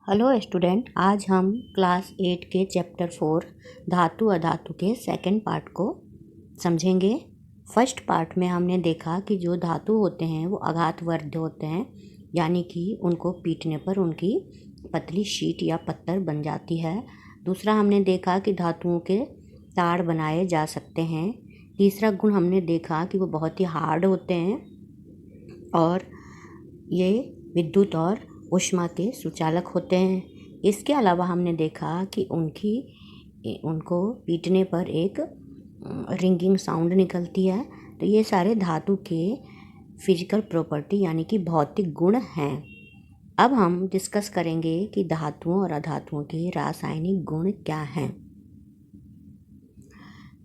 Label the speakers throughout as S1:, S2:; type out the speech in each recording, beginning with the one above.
S1: Hello student, आज हम class 8 के चैप्टर 4 धातु अधातु के सेकंड पार्ट को समझेंगे। फर्स्ट पार्ट में हमने देखा कि जो धातु होते हैं वो आघातवर्ध होते हैं, यानी कि उनको पीटने पर उनकी पतली शीट या पत्तर बन जाती है। दूसरा हमने देखा कि धातुओं के तार बनाए जा सकते हैं। तीसरा गुण हमने देखा कि वो बहुत ही हार्ड होते हैं और ये विद्युत और ऊष्मा के सुचालक होते हैं। इसके अलावा हमने देखा कि उनको पीटने पर एक रिंगिंग साउंड निकलती है। तो ये सारे धातु के फिजिकल प्रॉपर्टी यानी कि भौतिक गुण हैं। अब हम डिस्कस करेंगे कि धातुओं और अधातुओं के रासायनिक गुण क्या हैं।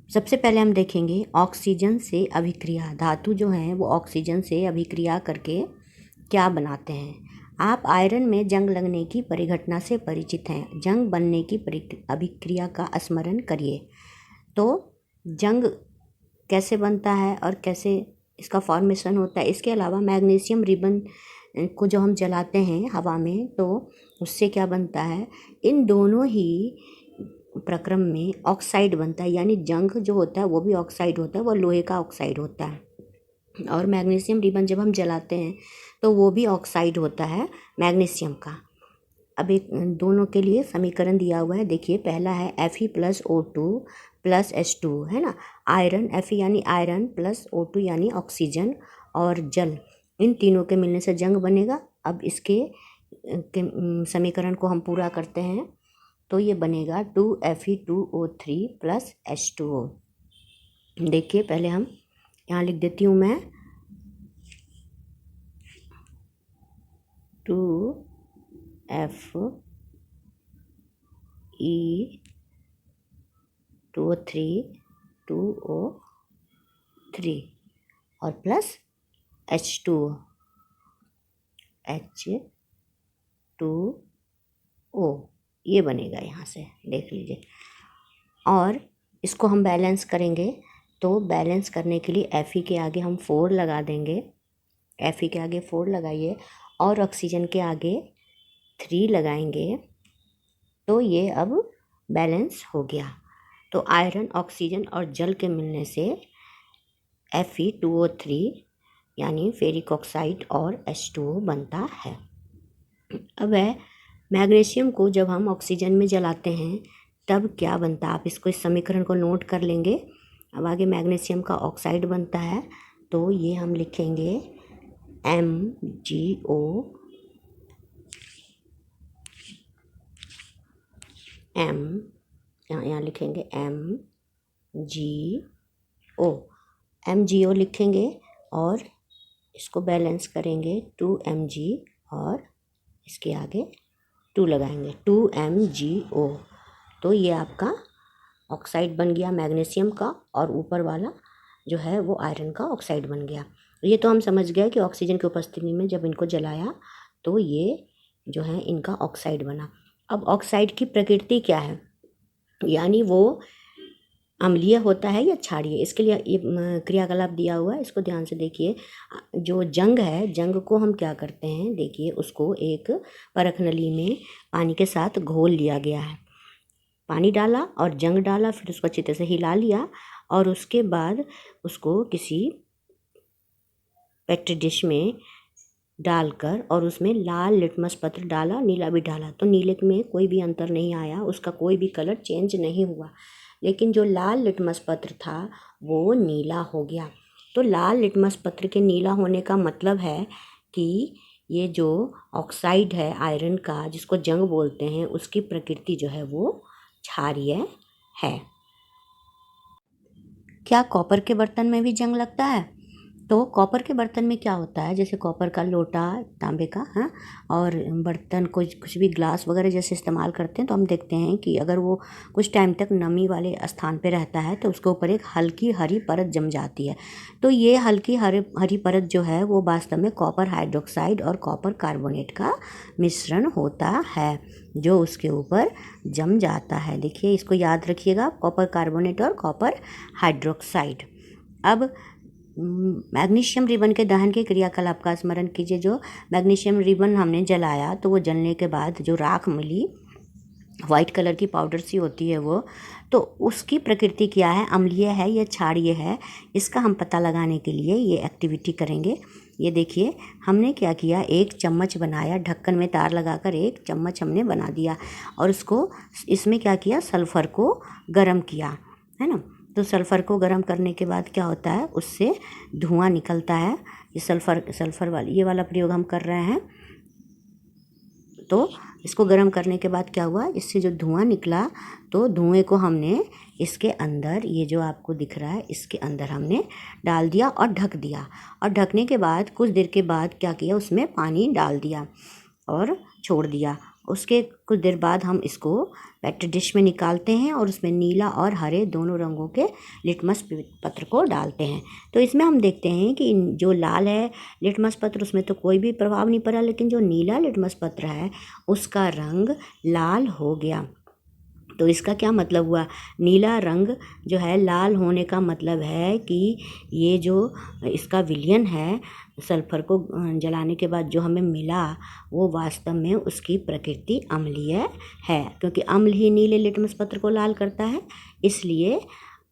S1: सबसे पहले हम देखेंगे ऑक्सीजन से अभिक्रिया। धातु जो हैं वो ऑक्सीजन से अभिक्रिया करके क्या बनाते हैं। आप आयरन में जंग लगने की परिघटना से परिचित हैं। जंग बनने की अभिक्रिया का स्मरण करिए। तो जंग कैसे बनता है और कैसे इसका फॉर्मेशन होता है। इसके अलावा मैग्नीशियम रिबन को जो हम जलाते हैं हवा में, तो उससे क्या बनता है। इन दोनों ही प्रक्रम में ऑक्साइड बनता है, यानी जंग जो होता है वो भी ऑक्साइड होता है, वो लोहे का ऑक्साइड होता है। और मैग्नीशियम रिबन जब हम जलाते हैं तो वो भी ऑक्साइड होता है मैग्नीशियम का। अब एक दोनों के लिए समीकरण दिया हुआ है, देखिए। पहला है Fe+O2 + H2, है ना। आयरन, Fe यानी आयरन प्लस O2 यानी ऑक्सीजन और जल, इन तीनों के मिलने से जंग बनेगा। अब इसके समीकरण को हम पूरा करते हैं तो ये बनेगा 2Fe2O3 + H2O। देखिए, पहले हम यहाँ लिख देती हूँ मैं 2Fe2O3 और प्लस H2O ये बनेगा। यहाँ से देख लीजिए। और इसको हम बैलेंस करेंगे, तो बैलेंस करने के लिए Fe के आगे हम 4 लगा देंगे। Fe के आगे 4 लगाइए और ऑक्सीजन के आगे 3 लगाएंगे, तो ये अब बैलेंस हो गया। तो आयरन, ऑक्सीजन और जल के मिलने से Fe2O3 यानी फेरिक ऑक्साइड और H2O बनता है। अब है मैग्नीशियम को जब हम ऑक्सीजन में जलाते हैं तब क्या बनता है। आप इसको, इस समीकरण को नोट कर लेंगे। अब आगे मैग्नीशियम का ऑक्साइड बनता है, तो ये हम लिखेंगे MgO, यहाँ लिखेंगे MgO लिखेंगे और इसको बैलेंस करेंगे 2Mg और इसके आगे 2 लगाएंगे, 2MgO। तो ये आपका ऑक्साइड बन गया मैग्नीशियम का, और ऊपर वाला जो है वो आयरन का ऑक्साइड बन गया। ये तो हम समझ गए कि ऑक्सीजन की उपस्थिति में जब इनको जलाया तो ये जो है इनका ऑक्साइड बना। अब ऑक्साइड की प्रकृति क्या है, यानी वो अम्लीय होता है या क्षारीय। इसके लिए ये क्रियाकलाप दिया हुआ है, इसको ध्यान से देखिए। जो जंग है, जंग को हम क्या करते हैं, देखिए, उसको एक परख नली में पानी के साथ घोल लिया गया है। पानी डाला और जंग डाला, फिर उसको अच्छी तरह से हिला लिया और उसके बाद उसको किसी पेट्री डिश में डालकर और उसमें लाल लिटमस पत्र डाला, नीला भी डाला, तो नीले में कोई भी अंतर नहीं आया, उसका कोई भी कलर चेंज नहीं हुआ। लेकिन जो लाल लिटमस पत्र था वो नीला हो गया। तो लाल लिटमस पत्र के नीला होने का मतलब है कि ये जो ऑक्साइड है आयरन का, जिसको जंग बोलते हैं, उसकी प्रकृति जो है वो क्षारीय है। क्या कॉपर के बर्तन में भी जंग लगता है? तो कॉपर के बर्तन में क्या होता है, जैसे कॉपर का लोटा, तांबे का, हाँ, और बर्तन कुछ भी ग्लास वगैरह जैसे इस्तेमाल करते हैं, तो हम देखते हैं कि अगर वो कुछ टाइम तक नमी वाले स्थान पे रहता है तो उसके ऊपर एक हल्की हरी परत जम जाती है। तो ये हल्की हरी परत जो है वो वास्तव में कॉपर हाइड्रोक्साइड और कॉपर कार्बोनेट का मिश्रण होता है जो उसके ऊपर जम जाता है। देखिए, इसको याद रखिएगा, कॉपर कार्बोनेट और कॉपर हाइड्रोक्साइड। अब मैग्नीशियम रिबन के दहन के क्रियाकलाप का स्मरण कीजिए। जो मैग्नीशियम रिबन हमने जलाया तो वो जलने के बाद जो राख मिली, वाइट कलर की पाउडर सी होती है वो, तो उसकी प्रकृति क्या है, अम्लीय है या क्षारीय है, इसका हम पता लगाने के लिए ये एक्टिविटी करेंगे। ये देखिए हमने क्या किया, एक चम्मच बनाया, ढक्कन में तार लगाकर एक चम्मच हमने बना दिया और उसको इसमें क्या किया, सल्फ़र को गर्म किया, है ना। तो सल्फ़र को गर्म करने के बाद क्या होता है, उससे धुआं निकलता है। ये सल्फ़र वाली ये वाला प्रयोग हम कर रहे हैं। तो इसको गर्म करने के बाद क्या हुआ, इससे जो धुआं निकला, तो धुएं को हमने इसके अंदर, ये जो आपको दिख रहा है, इसके अंदर हमने डाल दिया और ढक दिया। और ढकने के बाद कुछ देर के बाद क्या किया, उसमें पानी डाल दिया और छोड़ दिया। उसके कुछ देर बाद हम इसको पेट्री डिश में निकालते हैं और उसमें नीला और हरे दोनों रंगों के लिटमस पत्र को डालते हैं। तो इसमें हम देखते हैं कि जो लाल है लिटमस पत्र, उसमें तो कोई भी प्रभाव नहीं पड़ा, लेकिन जो नीला लिटमस पत्र है उसका रंग लाल हो गया। तो इसका क्या मतलब हुआ, नीला रंग जो है लाल होने का मतलब है कि ये जो इसका विलयन है, सल्फर को जलाने के बाद जो हमें मिला, वो वास्तव में उसकी प्रकृति अम्लीय है, क्योंकि अम्ल ही नीले लिटमस पत्र को लाल करता है। इसलिए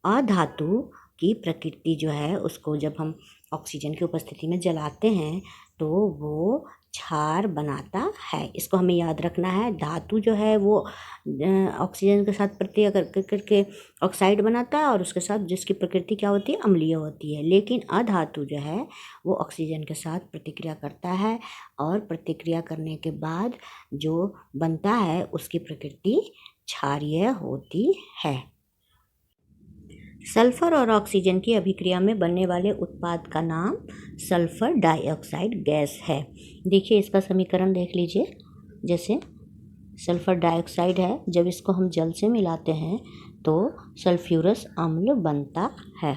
S1: अधातु की प्रकृति जो है, उसको जब हम ऑक्सीजन की उपस्थिति में जलाते हैं तो वो क्षार बनाता है। इसको हमें याद रखना है। धातु जो है वो ऑक्सीजन के साथ प्रतिक्रिया करके ऑक्साइड बनाता है और उसके साथ जिसकी प्रकृति क्या होती है, अम्लीय होती है। लेकिन अधातु जो है वो ऑक्सीजन के साथ प्रतिक्रिया करता है और प्रतिक्रिया करने के बाद जो बनता है उसकी प्रकृति क्षारीय होती है। सल्फर और ऑक्सीजन की अभिक्रिया में बनने वाले उत्पाद का नाम सल्फर डाइऑक्साइड गैस है। देखिए इसका समीकरण देख लीजिए। जैसे सल्फर डाइऑक्साइड है, जब इसको हम जल से मिलाते हैं तो सल्फ्यूरस अम्ल बनता है।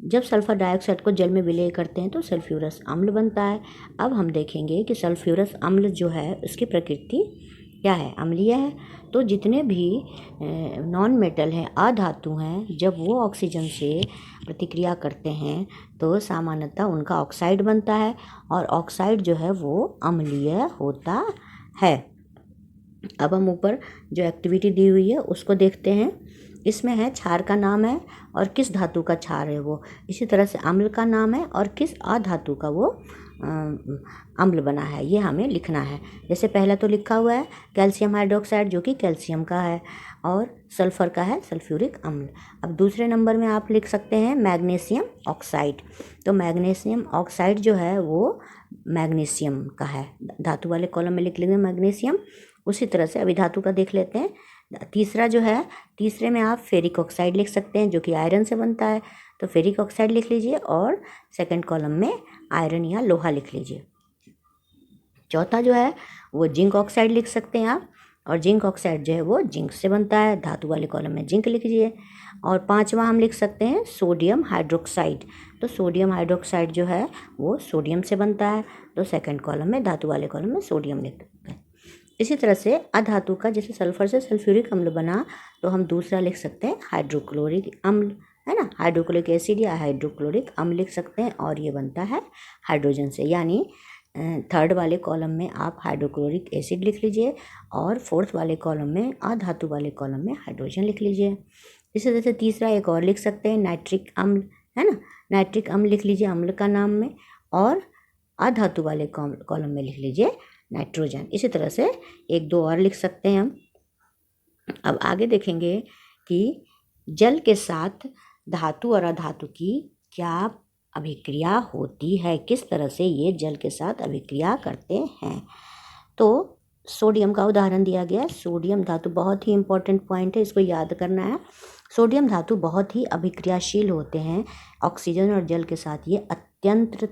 S1: जब सल्फर डाइऑक्साइड को जल में विलय करते हैं तो सल्फ्यूरस अम्ल बनता है। अब हम देखेंगे कि सल्फ्यूरस अम्ल जो है उसकी प्रकृति क्या है, अम्लीय है। तो जितने भी नॉन मेटल हैं, अधातु हैं, जब वो ऑक्सीजन से प्रतिक्रिया करते हैं तो सामान्यतः उनका ऑक्साइड बनता है और ऑक्साइड जो है वो अम्लीय होता है। अब हम ऊपर जो एक्टिविटी दी हुई है उसको देखते हैं। इसमें है क्षार का नाम है और किस धातु का क्षार है वो, इसी तरह से अम्ल का नाम है और किस अधातु का वो अम्ल बना है, ये हमें लिखना है। जैसे पहला तो लिखा हुआ है कैल्शियम हाइड्रोक्साइड जो कि कैल्शियम का है और सल्फर का है सल्फ्यूरिक अम्ल। अब दूसरे नंबर में आप लिख सकते हैं मैग्नीशियम ऑक्साइड। तो मैग्नीशियम ऑक्साइड जो है वो मैग्नीशियम का है, धातु वाले कॉलम में लिख लेंगे मैग्नीशियम। उसी तरह से अभी धातु का देख लेते हैं। तीसरा जो है, तीसरे में आप फेरिक ऑक्साइड लिख सकते हैं जो कि आयरन से बनता है, तो फेरिक ऑक्साइड लिख लीजिए और सेकंड कॉलम में आयरन या लोहा लिख लीजिए। चौथा जो है वो जिंक ऑक्साइड लिख सकते हैं आप, और जिंक ऑक्साइड जो है वो जिंक से बनता है, धातु वाले कॉलम में जिंक लिख लीजिए। और पांचवा हम लिख सकते हैं सोडियम हाइड्रोक्साइड। तो सोडियम हाइड्रोक्साइड जो है वो सोडियम से बनता है, तो सेकंड कॉलम में धातु वाले कॉलम में सोडियम लिख सकते हैं। इसी तरह से अधातु का, जैसे सल्फर से सल्फ्यूरिक अम्ल बना, तो हम दूसरा लिख सकते हैं हाइड्रोक्लोरिक अम्ल, है ना, हाइड्रोक्लोरिक एसिड या हाइड्रोक्लोरिक अम्ल लिख सकते हैं और ये बनता है हाइड्रोजन से। यानी थर्ड वाले कॉलम में आप हाइड्रोक्लोरिक एसिड लिख लीजिए और फोर्थ वाले कॉलम में अधातु वाले कॉलम में हाइड्रोजन लिख लीजिए। इसी तरह से तीसरा एक और लिख सकते हैं नाइट्रिक अम्ल, है ना, नाइट्रिक अम्ल लिख लीजिए अम्ल का नाम में, और अधातु वाले कॉलम में लिख लीजिए नाइट्रोजन। इसी तरह से एक दो और लिख सकते हैं हम। अब आगे देखेंगे कि जल के साथ धातु और अधातु की क्या अभिक्रिया होती है, किस तरह से ये जल के साथ अभिक्रिया करते हैं। तो सोडियम का उदाहरण दिया गया है। सोडियम धातु बहुत ही इंपॉर्टेंट पॉइंट है, इसको याद करना है। सोडियम धातु बहुत ही अभिक्रियाशील होते हैं ऑक्सीजन और जल के साथ। ये अत्यंत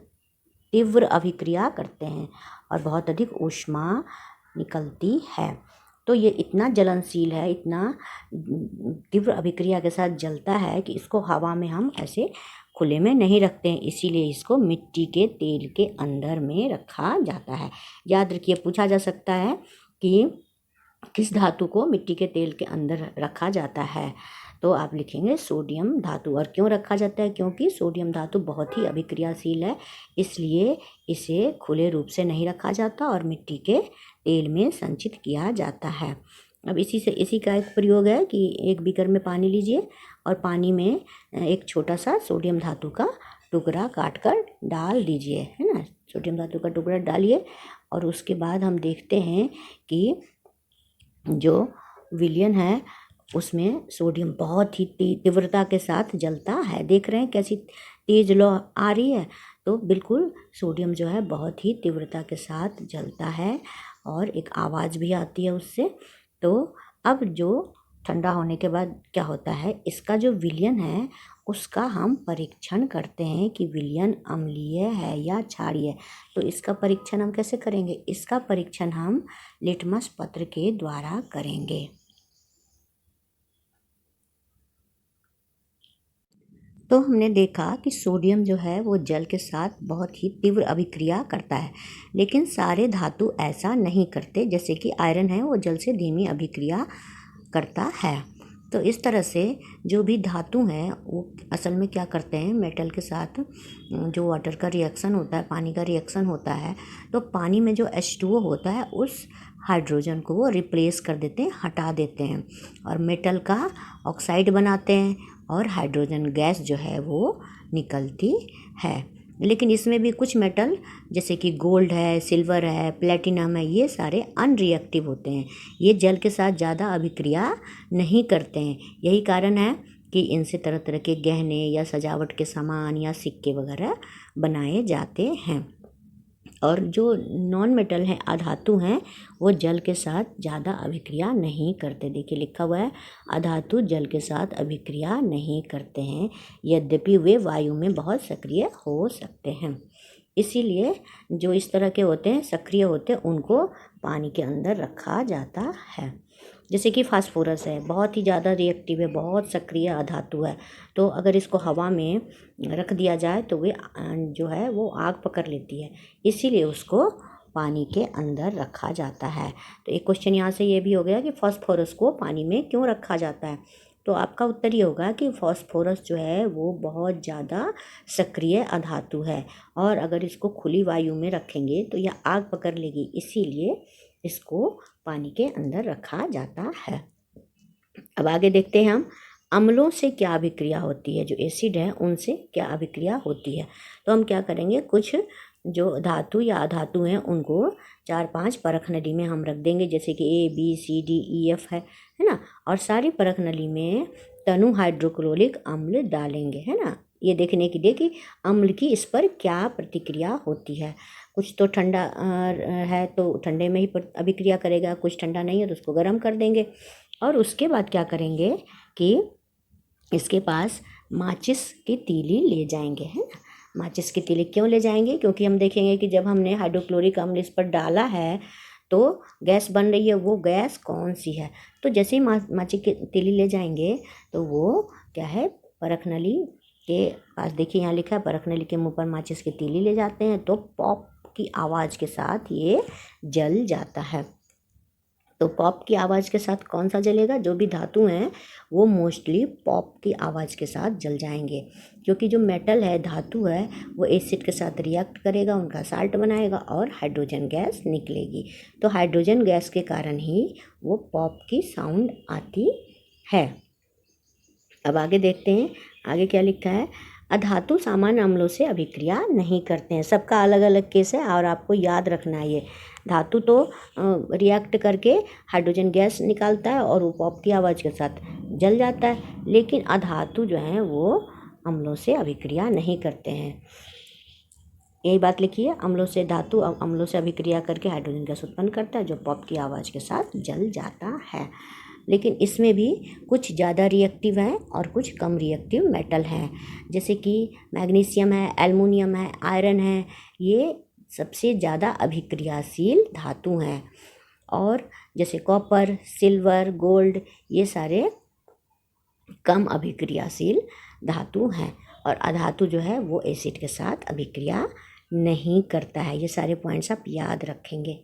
S1: तीव्र अभिक्रिया करते हैं और बहुत अधिक ऊष्मा निकलती है। तो ये इतना जलनशील है, इतना तीव्र अभिक्रिया के साथ जलता है कि इसको हवा में हम ऐसे खुले में नहीं रखते हैं, इसीलिए इसको मिट्टी के तेल के अंदर में रखा जाता है। याद रखिए, पूछा जा सकता है कि किस धातु को मिट्टी के तेल के अंदर रखा जाता है। तो आप लिखेंगे सोडियम धातु। और क्यों रखा जाता है? क्योंकि सोडियम धातु बहुत ही अभिक्रियाशील है, इसलिए इसे खुले रूप से नहीं रखा जाता और मिट्टी के तेल में संचित किया जाता है। अब इसी का एक प्रयोग है कि एक बीकर में पानी लीजिए और पानी में एक छोटा सा सोडियम धातु का टुकड़ा काट कर डाल दीजिए, है ना। सोडियम धातु का टुकड़ा डालिए और उसके बाद हम देखते हैं कि जो विलयन है उसमें सोडियम बहुत ही तीव्रता के साथ जलता है। देख रहे हैं कैसी तेज लौ आ रही है। तो बिल्कुल सोडियम जो है बहुत ही तीव्रता के साथ जलता है और एक आवाज़ भी आती है उससे। तो अब जो ठंडा होने के बाद क्या होता है, इसका जो विलयन है उसका हम परीक्षण करते हैं कि विलयन अम्लीय है या क्षारीय। तो इसका परीक्षण हम कैसे करेंगे? इसका परीक्षण हम लिटमस पत्र के द्वारा करेंगे। तो हमने देखा कि सोडियम जो है वो जल के साथ बहुत ही तीव्र अभिक्रिया करता है, लेकिन सारे धातु ऐसा नहीं करते। जैसे कि आयरन है वो जल से धीमी अभिक्रिया करता है। तो इस तरह से जो भी धातु हैं वो असल में क्या करते हैं, मेटल के साथ जो वाटर का रिएक्शन होता है, पानी का रिएक्शन होता है, तो पानी में जो H2O होता है उस हाइड्रोजन को वो रिप्लेस कर देते हैं, हटा देते हैं और मेटल का ऑक्साइड बनाते हैं और हाइड्रोजन गैस जो है वो निकलती है। लेकिन इसमें भी कुछ मेटल जैसे कि गोल्ड है, सिल्वर है, प्लेटिनम है, ये सारे अनरिएक्टिव होते हैं। ये जल के साथ ज़्यादा अभिक्रिया नहीं करते हैं। यही कारण है कि इनसे तरह तरह के गहने या सजावट के सामान या सिक्के वगैरह बनाए जाते हैं। और जो नॉन मेटल हैं, अधातु हैं, वो जल के साथ ज़्यादा अभिक्रिया नहीं करते। देखिए लिखा हुआ है अधातु जल के साथ अभिक्रिया नहीं करते हैं, यद्यपि वे वायु में बहुत सक्रिय हो सकते हैं। इसीलिए जो इस तरह के होते हैं, सक्रिय होते हैं, उनको पानी के अंदर रखा जाता है। जैसे कि फास्फोरस है, बहुत ही ज़्यादा रिएक्टिव है, बहुत सक्रिय अधातु है। तो अगर इसको हवा में रख दिया जाए तो वे जो है वो आग पकड़ लेती है, इसीलिए उसको पानी के अंदर रखा जाता है। तो एक क्वेश्चन यहाँ से ये भी हो गया कि फास्फोरस को पानी में क्यों रखा जाता है। तो आपका उत्तर ये होगा कि फास्फोरस जो है वो बहुत ज़्यादा सक्रिय अधातु है और अगर इसको खुली वायु में रखेंगे तो यह आग पकड़ लेगी, इसीलिए इसको पानी के अंदर रखा जाता है। अब आगे देखते हैं हम अम्लों से क्या अभिक्रिया होती है। जो एसिड है उनसे क्या अभिक्रिया होती है। तो हम क्या करेंगे, कुछ जो धातु या अधातु हैं उनको 4-5 परख नली में हम रख देंगे, जैसे कि ABCDEF है ना। और सारी परख नली में तनु हाइड्रोक्लोरिक अम्ल डालेंगे, है ना, ये देखने के लिए कि अम्ल की इस पर क्या प्रतिक्रिया होती है। कुछ तो ठंडा है तो ठंडे में ही अभिक्रिया करेगा, कुछ ठंडा नहीं है तो उसको गर्म कर देंगे। और उसके बाद क्या करेंगे कि इसके पास माचिस की तीली ले जाएंगे, है ना। माचिस की तीली क्यों ले जाएंगे? क्योंकि हम देखेंगे कि जब हमने हाइड्रोक्लोरिक अम्ल इस पर डाला है तो गैस बन रही है, वो गैस कौन सी है। तो जैसे ही माचिस की तीली ले जाएंगे तो वो क्या है, परख नली के पास, देखिए यहाँ लिखा है परख नली के मुँह पर माचिस की तीली ले जाते हैं तो पॉप की आवाज़ के साथ ये जल जाता है। तो पॉप की आवाज़ के साथ कौन सा जलेगा? जो भी धातु हैं वो मोस्टली पॉप की आवाज़ के साथ जल जाएंगे, क्योंकि जो मेटल है, धातु है, वो एसिड के साथ रिएक्ट करेगा, उनका साल्ट बनाएगा और हाइड्रोजन गैस निकलेगी। तो हाइड्रोजन गैस के कारण ही वो पॉप की साउंड आती है। अब आगे देखते हैं, आगे क्या लिखा है। अधातु सामान्य अम्लों से अभिक्रिया नहीं करते हैं। सबका अलग अलग केस है और आपको याद रखना है ये। धातु तो रिएक्ट करके हाइड्रोजन गैस निकालता है और वो पॉप की आवाज़ के साथ जल जाता है, लेकिन अधातु जो हैं वो अम्लों से अभिक्रिया नहीं करते हैं। यही बात लिखिए, अम्लों से धातु अम्लों से अभिक्रिया करके हाइड्रोजन गैस उत्पन्न करता है जो पॉप की आवाज़ के साथ जल जाता है। लेकिन इसमें भी कुछ ज़्यादा रिएक्टिव हैं और कुछ कम रिएक्टिव मेटल हैं, जैसे कि मैग्नीशियम है, एल्युमिनियम है, आयरन है, ये सबसे ज़्यादा अभिक्रियाशील धातु हैं। और जैसे कॉपर, सिल्वर, गोल्ड, ये सारे कम अभिक्रियाशील धातु हैं। और अधातु जो है वो एसिड के साथ अभिक्रिया नहीं करता है। ये सारे पॉइंट्स आप याद रखेंगे।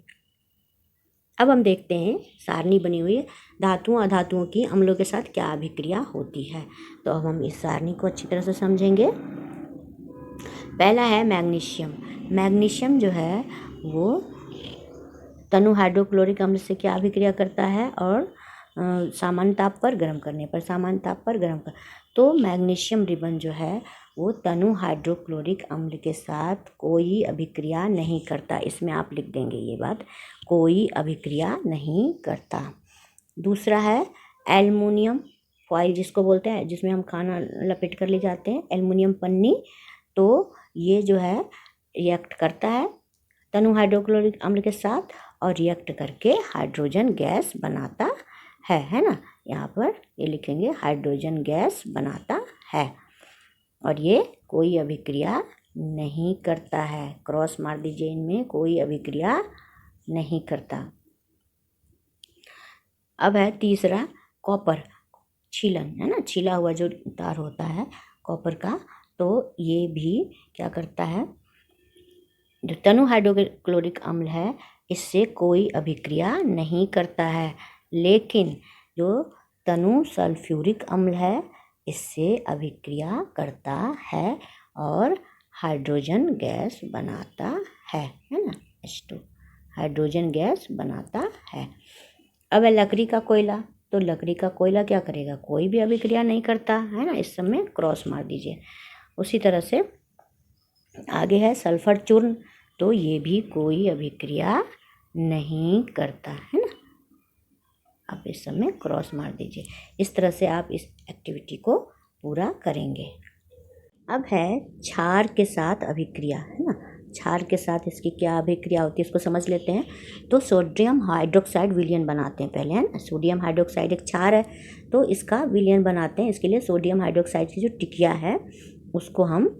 S1: अब हम देखते हैं सारणी बनी हुई है, धातुओं अधातुओं की अम्लों के साथ क्या अभिक्रिया होती है। तो अब हम इस सारणी को अच्छी तरह से समझेंगे। पहला है मैग्नीशियम। मैग्नीशियम जो है वो तनु हाइड्रोक्लोरिक अम्ल से क्या अभिक्रिया करता है, और सामान्य ताप पर गर्म करने पर, सामान्य ताप पर गर्म कर, तो मैग्नीशियम रिबन जो है वो तनु हाइड्रोक्लोरिक अम्ल के साथ कोई अभिक्रिया नहीं करता। इसमें आप लिख देंगे ये बात, कोई अभिक्रिया नहीं करता। दूसरा है एल्युमिनियम फॉइल, जिसको बोलते हैं, जिसमें हम खाना लपेट कर ले जाते हैं, एल्युमिनियम पन्नी। तो ये जो है रिएक्ट करता है तनु हाइड्रोक्लोरिक अम्ल के साथ और रिएक्ट करके हाइड्रोजन गैस बनाता है ना। यहाँ पर ये लिखेंगे हाइड्रोजन गैस बनाता है, और ये कोई अभिक्रिया नहीं करता है। क्रॉस मार दीजिए, इनमें कोई अभिक्रिया नहीं करता। अब है तीसरा कॉपर छीलन, है ना, छीला हुआ जो तार होता है कॉपर का, तो ये भी क्या करता है, जो तनु हाइड्रोक्लोरिक अम्ल है इससे कोई अभिक्रिया नहीं करता है। लेकिन जो तनु सल्फ्यूरिक अम्ल है इससे अभिक्रिया करता है और हाइड्रोजन गैस बनाता है ना, H2 हाइड्रोजन गैस बनाता है। अब है लकड़ी का कोयला। तो लकड़ी का कोयला क्या करेगा, कोई भी अभिक्रिया नहीं करता है ना, इस समय क्रॉस मार दीजिए। उसी तरह से आगे है सल्फर चूर्ण, तो ये भी कोई अभिक्रिया नहीं करता है ना, आप इस समय क्रॉस मार दीजिए। इस तरह से आप इस एक्टिविटी को पूरा करेंगे। अब है क्षार के साथ अभिक्रिया, है ना, क्षार के साथ इसकी क्या अभिक्रिया होती है इसको समझ लेते हैं। तो सोडियम हाइड्रोक्साइड विलयन बनाते हैं पहले, है ना। सोडियम हाइड्रोक्साइड एक क्षार है, तो इसका विलयन बनाते हैं। इसके लिए सोडियम हाइड्रोक्साइड की जो टिकिया है उसको हम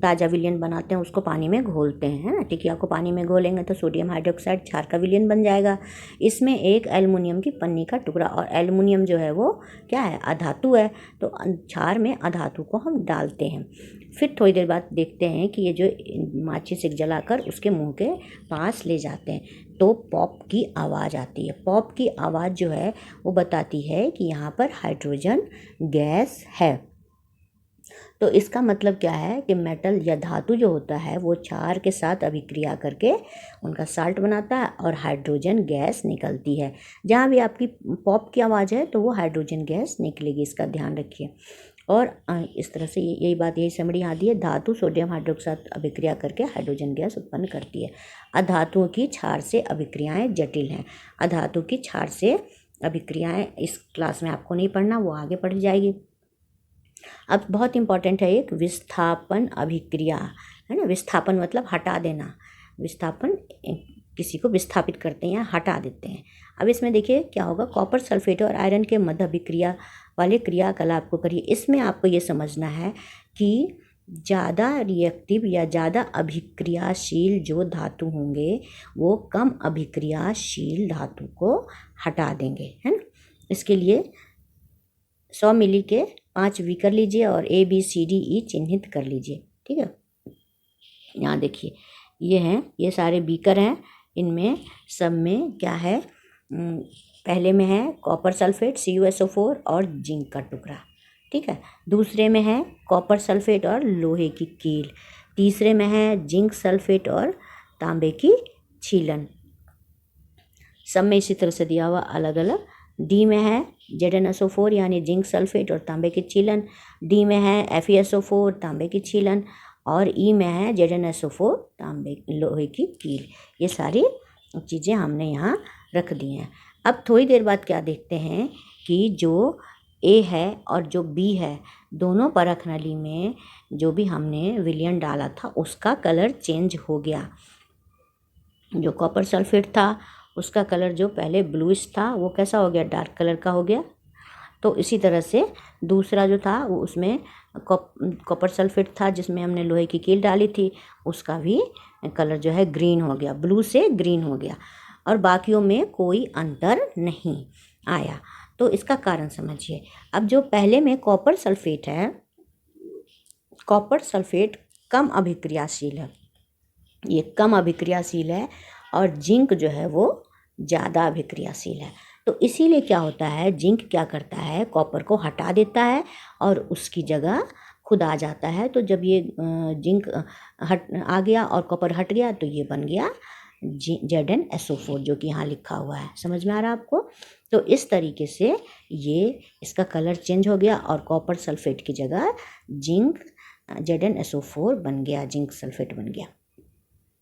S1: ताज़ा विलयन बनाते हैं, उसको पानी में घोलते हैं, है ना। टिकिया को पानी में घोलेंगे तो सोडियम हाइड्रोक्साइड क्षार का विलयन बन जाएगा। इसमें एक एल्युमिनियम की पन्नी का टुकड़ा, और एल्युमिनियम जो है वो क्या है, अधातु है, तो क्षार में अधातु को हम डालते हैं। फिर थोड़ी देर बाद देखते हैं कि ये जो माचिस एक जलाकर उसके मुंह के पास ले जाते हैं तो पॉप की आवाज़ आती है। पॉप की आवाज़ जो है वो बताती है कि यहाँ पर हाइड्रोजन गैस है। तो इसका मतलब क्या है कि मेटल या धातु जो होता है वो क्षार के साथ अभिक्रिया करके उनका साल्ट बनाता है और हाइड्रोजन गैस निकलती है। जहाँ भी आपकी पॉप की आवाज़ है तो वो हाइड्रोजन गैस निकलेगी, इसका ध्यान रखिए। और इस तरह से यही बात, यही समरी आती है, धातु सोडियम हाइड्रोक्साइड अभिक्रिया करके हाइड्रोजन गैस उत्पन्न करती है। अधातुओं की क्षार से अभिक्रियाएँ जटिल हैं। अधातु की क्षार से अभिक्रियाएँ इस क्लास में आपको नहीं पढ़ना, वो आगे पढ़ जाएगी। अब बहुत इंपॉर्टेंट है एक विस्थापन अभिक्रिया, है ना। विस्थापन मतलब हटा देना, विस्थापन किसी को विस्थापित करते हैं या हटा देते हैं। अब इसमें देखिए क्या होगा, कॉपर सल्फेट और आयरन के मध्य अभिक्रिया वाले क्रियाकलाप को करिए। इसमें आपको ये समझना है कि ज़्यादा रिएक्टिव या ज़्यादा अभिक्रियाशील जो धातु होंगे वो कम अभिक्रियाशील धातु को हटा देंगे, है ना। इसके लिए 100 मिली के 5 बीकर लीजिए और ABCDE चिन्हित कर लीजिए, ठीक है। यहाँ देखिए ये हैं, ये सारे बीकर हैं, इनमें सब में क्या है, पहले में है कॉपर सल्फेट CuSO4 और जिंक का टुकड़ा, ठीक है। दूसरे में है कॉपर सल्फेट और लोहे की कील। तीसरे में है जिंक सल्फेट और तांबे की छीलन। सब में इसी तरह से दिया हुआ अलग अलग। डी में है ZnSO4 यानी जिंक सल्फेट और तांबे की छीलन। डी में है FeSO4 तांबे की छीलन, और ई में है ZnSO4 तांबे लोहे की कील। ये सारी चीज़ें हमने यहाँ रख दी हैं। अब थोड़ी देर बाद क्या देखते हैं कि जो ए है और जो बी है, दोनों परख नली में जो भी हमने विलयन डाला था उसका कलर चेंज हो गया। जो कॉपर सल्फेट था उसका कलर जो पहले ब्लूइश था वो कैसा हो गया, डार्क कलर का हो गया। तो इसी तरह से दूसरा जो था वो उसमें कॉपर सल्फेट था जिसमें हमने लोहे की कील डाली थी, उसका भी कलर जो है ग्रीन हो गया, ब्लू से ग्रीन हो गया, और बाकियों में कोई अंतर नहीं आया। तो इसका कारण समझिए। अब जो पहले में कॉपर सल्फेट है, कॉपर सल्फेट कम अभिक्रियाशील है, ये कम अभिक्रियाशील है, और जिंक जो है वो ज़्यादा अभिक्रियाशील है। तो इसीलिए क्या होता है, जिंक क्या करता है, कॉपर को हटा देता है और उसकी जगह खुद आ जाता है। तो जब ये जिंक हट आ गया और कॉपर हट गया तो ये बन गया ZnSO4, जो कि यहाँ लिखा हुआ है। समझ में आ रहा है आपको? तो इस तरीके से ये इसका कलर चेंज हो गया और कॉपर सल्फेट की जगह जिंक ZnSO4 बन गया, जिंक सल्फेट बन गया।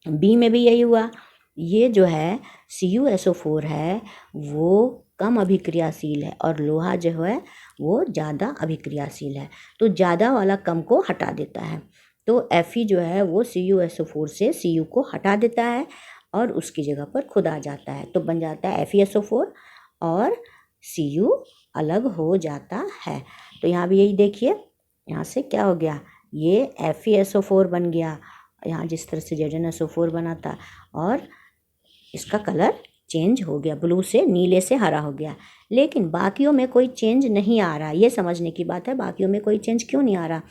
S1: बी में भी यही हुआ। ये जो है CuSO4 है वो कम अभिक्रियाशील है और लोहा जो है वो ज़्यादा अभिक्रियाशील है। तो ज़्यादा वाला कम को हटा देता है। तो Fe जो है वो CuSO4 से Cu को हटा देता है और उसकी जगह पर खुद आ जाता है। तो बन जाता है FeSO4 और Cu अलग हो जाता है। तो यहाँ भी यही देखिए, यहाँ से क्या हो गया, ये FeSO4 बन गया, यहाँ जिस तरह से ZnSO4 बना था, और इसका कलर चेंज हो गया, ब्लू से नीले से हरा हो गया। लेकिन बाकियों में कोई चेंज नहीं आ रहा। ये समझने की बात है, बाकियों में कोई चेंज क्यों नहीं आ रहा,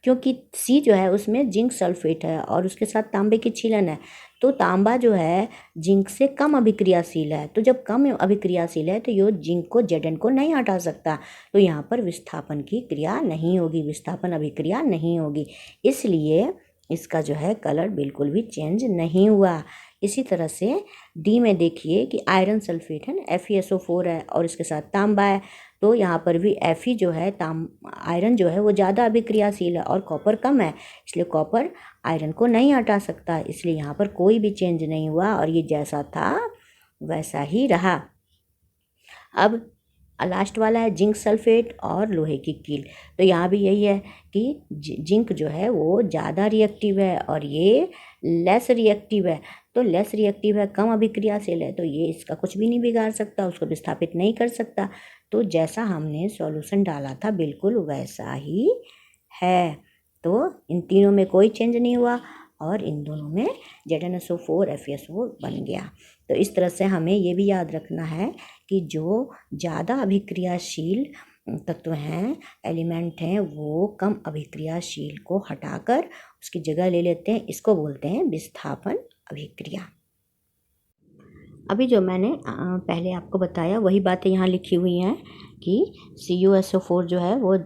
S1: क्योंकि सी जो है उसमें जिंक सल्फेट है और उसके साथ तांबे की छीलन है। तो तांबा जो है जिंक से कम अभिक्रियाशील है। तो जब कम अभिक्रियाशील है तो ये जिंक को Zn को नहीं हटा सकता। तो यहाँ पर विस्थापन की क्रिया नहीं होगी, विस्थापन अभिक्रिया नहीं होगी। इसलिए इसका जो है कलर बिल्कुल भी चेंज नहीं हुआ। इसी तरह से डी में देखिए कि आयरन सल्फेट है ना, FeSO4 है और इसके साथ तांबा है। तो यहाँ पर भी Fe जो है आयरन जो है वो ज़्यादा अभिक्रियाशील है और कॉपर कम है, इसलिए कॉपर आयरन को नहीं हटा सकता। इसलिए यहाँ पर कोई भी चेंज नहीं हुआ और ये जैसा था वैसा ही रहा। अब लास्ट वाला है जिंक सल्फेट और लोहे की कील। तो यहाँ भी यही है कि जिंक जो है वो ज़्यादा रिएक्टिव है और ये लेस रिएक्टिव है। तो लेस रिएक्टिव है, कम अभिक्रियाशील है, तो ये इसका कुछ भी नहीं बिगाड़ सकता, उसको विस्थापित नहीं कर सकता। तो जैसा हमने सॉल्यूशन डाला था बिल्कुल वैसा ही है। तो इन तीनों में कोई चेंज नहीं हुआ और इन दोनों में ZnSO4 FeSO4 बन गया। तो इस तरह से हमें ये भी याद रखना है कि जो ज़्यादा अभिक्रियाशील तत्व हैं, एलिमेंट हैं, वो कम अभिक्रियाशील को हटाकर उसकी जगह ले लेते हैं। इसको बोलते हैं विस्थापन अभिक्रिया। अभी जो मैंने पहले आपको बताया वही बातें यहाँ लिखी हुई हैं कि CuSO4 जो है वो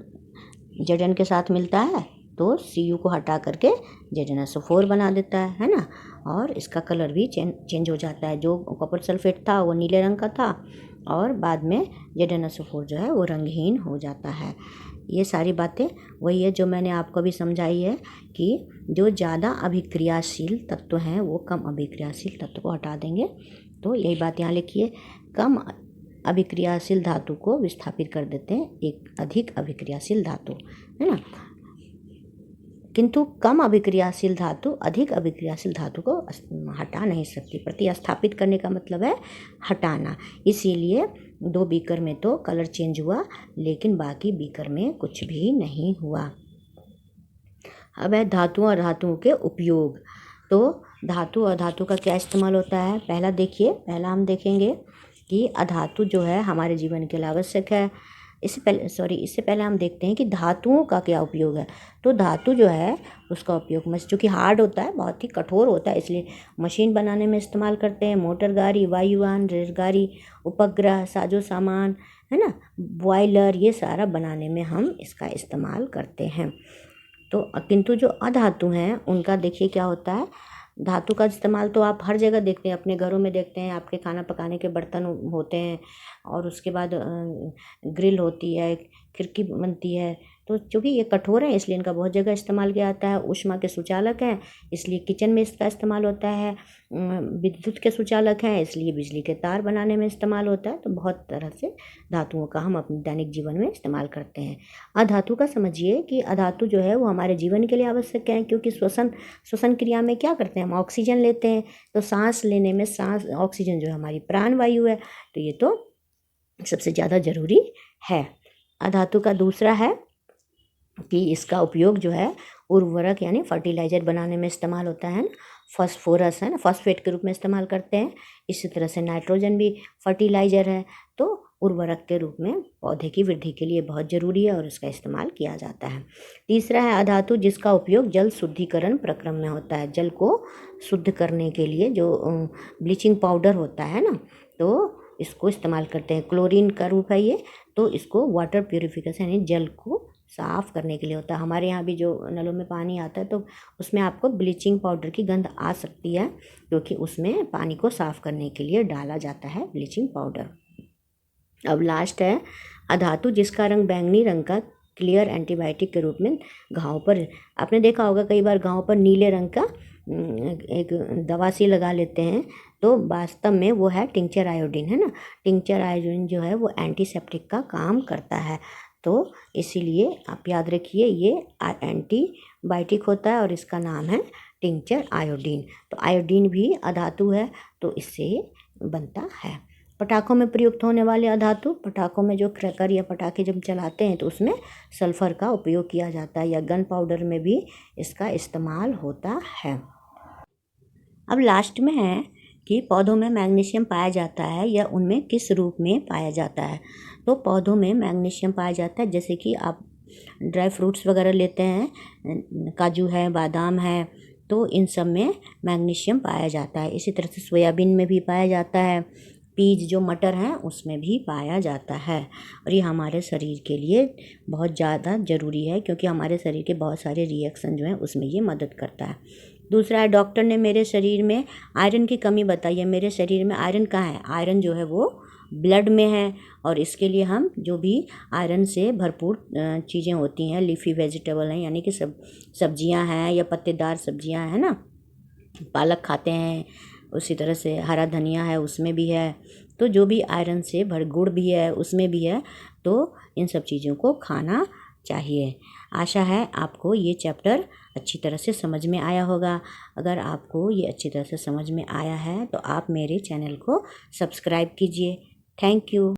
S1: Zn के साथ मिलता है तो Cu को हटा करके ZnSO4 बना देता है ना, और इसका कलर भी चेंज हो जाता है। जो कॉपर सल्फेट था वो नीले रंग का था और बाद में ZnSO4 जो है वो रंगहीन हो जाता है। ये सारी बातें वही है जो मैंने आपको भी समझाई है कि जो ज़्यादा अभिक्रियाशील तत्व हैं वो कम अभिक्रियाशील तत्व को हटा देंगे। तो यही बात यहाँ लिखिए, कम अभिक्रियाशील धातु को विस्थापित कर देते हैं एक अधिक अभिक्रियाशील धातु, है ना, किंतु कम अभिक्रियाशील धातु अधिक अभिक्रियाशील धातु को हटा नहीं सकती। प्रतिस्थापित करने का मतलब है हटाना। इसीलिए 2 बीकर में तो कलर चेंज हुआ लेकिन बाकी बीकर में कुछ भी नहीं हुआ। अब है धातुओं और धातुओं के उपयोग। तो धातु और धातु का क्या इस्तेमाल होता है, पहला हम देखेंगे कि अधातु जो है हमारे जीवन के लिए आवश्यक है। इससे पहले हम देखते हैं कि धातुओं का क्या उपयोग है। तो धातु जो है उसका उपयोग चूँकि हार्ड होता है, बहुत ही कठोर होता है, इसलिए मशीन बनाने में इस्तेमाल करते हैं। मोटर गाड़ी, वायुयान, रेलगाड़ी, उपग्रह, साजो सामान, है ना, बॉयलर, ये सारा बनाने में हम इसका इस्तेमाल करते हैं। तो किंतु जो अधातु हैं उनका देखिए क्या होता है। धातु का इस्तेमाल तो आप हर जगह देखते हैं, अपने घरों में देखते हैं, आपके खाना पकाने के बर्तन होते हैं और उसके बाद ग्रिल होती है, खिड़की बनती है। तो चूँकि ये कठोर है इसलिए इनका बहुत जगह इस्तेमाल किया जाता है। ऊष्मा के सुचालक हैं इसलिए किचन में इसका इस्तेमाल होता है। विद्युत के सुचालक हैं इसलिए बिजली के तार बनाने में इस्तेमाल होता है। तो बहुत तरह से धातुओं का हम अपने दैनिक जीवन में इस्तेमाल करते हैं। अधातु का समझिए कि अधातु जो है वो हमारे जीवन के लिए आवश्यक है, क्योंकि श्वसन क्रिया में क्या करते हैं, हम ऑक्सीजन लेते हैं। तो सांस लेने में ऑक्सीजन जो है हमारी प्राण वायु है, तो ये तो सबसे ज़्यादा ज़रूरी है। अधातु का दूसरा है कि इसका उपयोग जो है उर्वरक यानी फर्टिलाइज़र बनाने में इस्तेमाल होता है ना, फास्फोरस है ना, फॉस्फेट के रूप में इस्तेमाल करते हैं। इसी तरह से नाइट्रोजन भी फर्टिलाइज़र है, तो उर्वरक के रूप में पौधे की वृद्धि के लिए बहुत ज़रूरी है और इसका इस्तेमाल किया जाता है। तीसरा है अधातु जिसका उपयोग जल शुद्धिकरण प्रक्रम में होता है। जल को शुद्ध करने के लिए जो ब्लीचिंग पाउडर होता है ना, तो इसको इस्तेमाल करते हैं। क्लोरीन का रूप है ये, तो इसको वाटर प्यूरिफिकेशन यानी जल को साफ़ करने के लिए होता है। हमारे यहाँ भी जो नलों में पानी आता है तो उसमें आपको ब्लीचिंग पाउडर की गंध आ सकती है, क्योंकि उसमें पानी को साफ़ करने के लिए डाला जाता है ब्लीचिंग पाउडर। अब लास्ट है अधातु, जिसका रंग बैंगनी रंग का क्लियर एंटीबायोटिक के रूप में घाव पर, आपने देखा होगा कई बार घाव पर नीले रंग का एक दवा सी लगा लेते हैं, तो वास्तव में वो है टिंचर आयोडीन, है ना। टिंचर आयोडीन जो है वो एंटीसेप्टिक का काम करता है, तो इसीलिए आप याद रखिए ये एंटीबायोटिक होता है और इसका नाम है टिंचर आयोडीन। तो आयोडीन भी अधातु है, तो इससे बनता है। पटाखों में प्रयुक्त होने वाले अधातु, पटाखों में जो क्रैकर या पटाखे जब चलाते हैं तो उसमें सल्फर का उपयोग किया जाता है, या गन पाउडर में भी इसका इस्तेमाल होता है। अब लास्ट में है कि पौधों में मैग्नीशियम पाया जाता है या उनमें किस रूप में पाया जाता है। तो पौधों में मैग्नीशियम पाया जाता है, जैसे कि आप ड्राई फ्रूट्स वगैरह लेते हैं, काजू है, बादाम है, तो इन सब में मैग्नीशियम पाया जाता है। इसी तरह से सोयाबीन में भी पाया जाता है, पीज जो मटर हैं उसमें भी पाया जाता है। और ये हमारे शरीर के लिए बहुत ज़्यादा ज़रूरी है, क्योंकि हमारे शरीर के बहुत सारे रिएक्शन जो हैं उसमें ये मदद करता है। दूसरा है, डॉक्टर ने मेरे शरीर में आयरन की कमी बताई है। मेरे शरीर में आयरन कहाँ है? आयरन जो है वो ब्लड में है, और इसके लिए हम जो भी आयरन से भरपूर चीज़ें होती हैं, लीफी वेजिटेबल हैं, यानी कि सब्जियां हैं या पत्तेदार सब्जियां हैं ना, पालक खाते हैं, उसी तरह से हरा धनिया है उसमें भी है, तो जो भी आयरन से भर, गुड़ भी है उसमें भी है, तो इन सब चीज़ों को खाना चाहिए। आशा है आपको ये चैप्टर अच्छी तरह से समझ में आया होगा। अगर आपको ये अच्छी तरह से समझ में आया है तो आप मेरे चैनल को सब्सक्राइब कीजिए। Thank you.